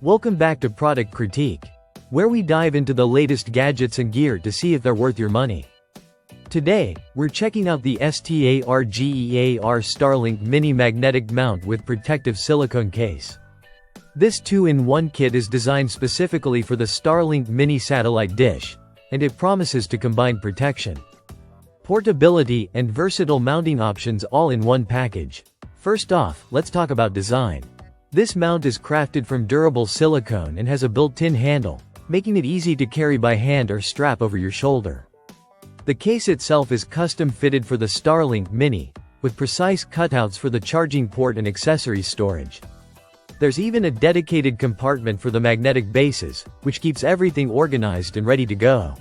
Welcome back to Product Critique, where we dive into the latest gadgets and gear to see if they're worth your money. Today, we're checking out the STARGEAR Starlink Mini Magnetic Mount with protective silicone case. This 2-in-1 kit is designed specifically for the Starlink Mini satellite dish, and it promises to combine protection, portability, and versatile mounting options all in one package. First off, let's talk about design. This mount is crafted from durable silicone and has a built-in handle, making it easy to carry by hand or strap over your shoulder. The case itself is custom-fitted for the Starlink Mini, with precise cutouts for the charging port and accessories storage. There's even a dedicated compartment for the magnetic bases, which keeps everything organized and ready to go.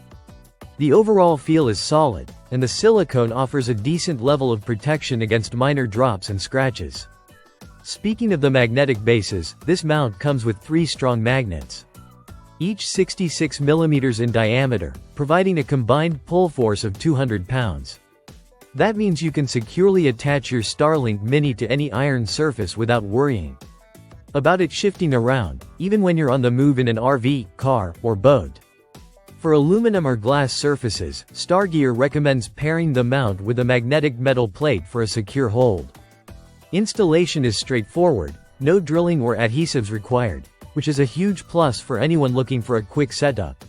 The overall feel is solid, and the silicone offers a decent level of protection against minor drops and scratches. Speaking of the magnetic bases, this mount comes with 3 strong magnets, each 66 mm in diameter, providing a combined pull force of 200 pounds. That means you can securely attach your Starlink Mini to any iron surface without worrying about it shifting around, even when you're on the move in an RV, car, or boat. For aluminum or glass surfaces, STARGEAR recommends pairing the mount with a magnetic metal plate for a secure hold. Installation is straightforward, no drilling or adhesives required, which is a huge plus for anyone looking for a quick setup.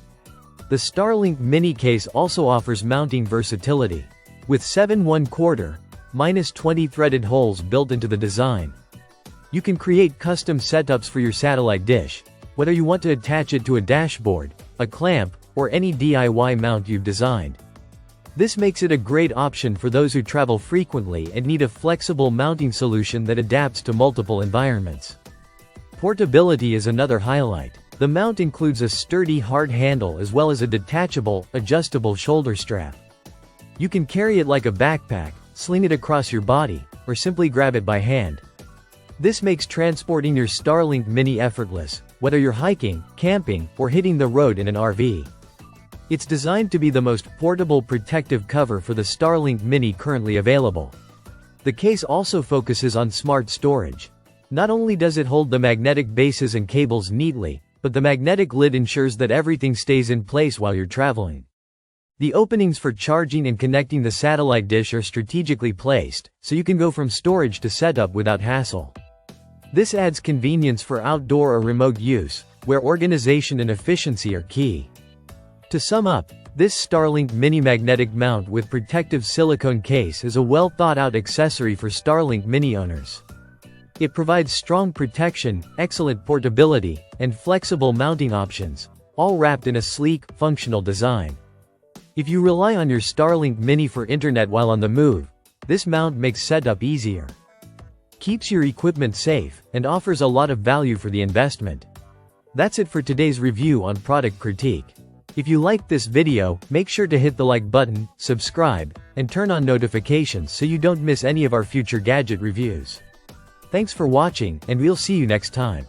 The Starlink Mini case also offers mounting versatility, with 7 1/4-20 threaded holes built into the design. You can create custom setups for your satellite dish, whether you want to attach it to a dashboard, a clamp, or any DIY mount you've designed. This makes it a great option for those who travel frequently and need a flexible mounting solution that adapts to multiple environments. Portability is another highlight. The mount includes a sturdy hard handle as well as a detachable, adjustable shoulder strap. You can carry it like a backpack, sling it across your body, or simply grab it by hand. This makes transporting your Starlink Mini effortless, whether you're hiking, camping, or hitting the road in an RV. It's designed to be the most portable protective cover for the Starlink Mini currently available. The case also focuses on smart storage. Not only does it hold the magnetic bases and cables neatly, but the magnetic lid ensures that everything stays in place while you're traveling. The openings for charging and connecting the satellite dish are strategically placed, so you can go from storage to setup without hassle. This adds convenience for outdoor or remote use, where organization and efficiency are key. To sum up, this Starlink Mini magnetic mount with protective silicone case is a well-thought-out accessory for Starlink Mini owners. It provides strong protection, excellent portability, and flexible mounting options, all wrapped in a sleek, functional design. If you rely on your Starlink Mini for internet while on the move, this mount makes setup easier, keeps your equipment safe, and offers a lot of value for the investment. That's it for today's review on Product Critique. If you liked this video, make sure to hit the like button, subscribe, and turn on notifications so you don't miss any of our future gadget reviews. Thanks for watching, and we'll see you next time.